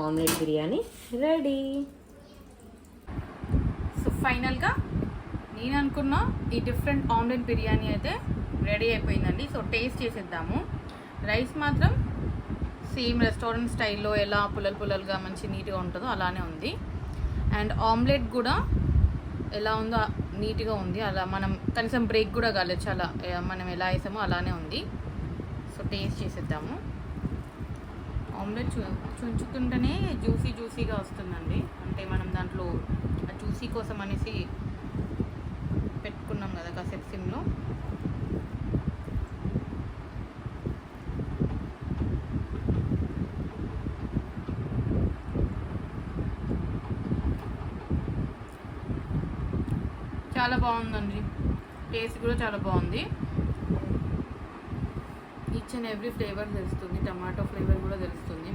Omelette biryani ready. So ఫైనల్గా నేను అనుకున్న ఈ డిఫరెంట్ ఆమ్లెట్ బిర్యానీ అయితే రెడీ అయిపోయిందండి. సో టేస్ట్ చేసేద్దాము. రైస్ మాత్రం సేమ్ రెస్టారెంట్ స్టైల్లో ఎలా పుల్లలుగా మంచి నీట్గా ఉంటుందో అలానే ఉంది. అండ్ ఆమ్లెట్ కూడా ఎలా ఉందో నీట్గా ఉంది. అలా మనం కనీసం బ్రేక్ కూడా కాలేదు, చాలా మనం ఎలా వేసామో అలానే ఉంది. సో టేస్ట్ చేసేద్దాము. ఆమ్లెట్ చుంచుతుంటేనే జ్యూసీగా వస్తుందండి. అంటే మనం దాంట్లో ఆ జ్యూసీ కోసం అనేసి పెట్టుకున్నాం కదా కాసేపు సిమ్లో. చాలా బాగుందండి, టేస్ట్ కూడా చాలా బాగుంది. ఈచ్ అండ్ ఎవ్రీ ఫ్లేవర్ తెలుస్తుంది, టమాటో ఫ్లేవర్ కూడా తెలుస్తుంది.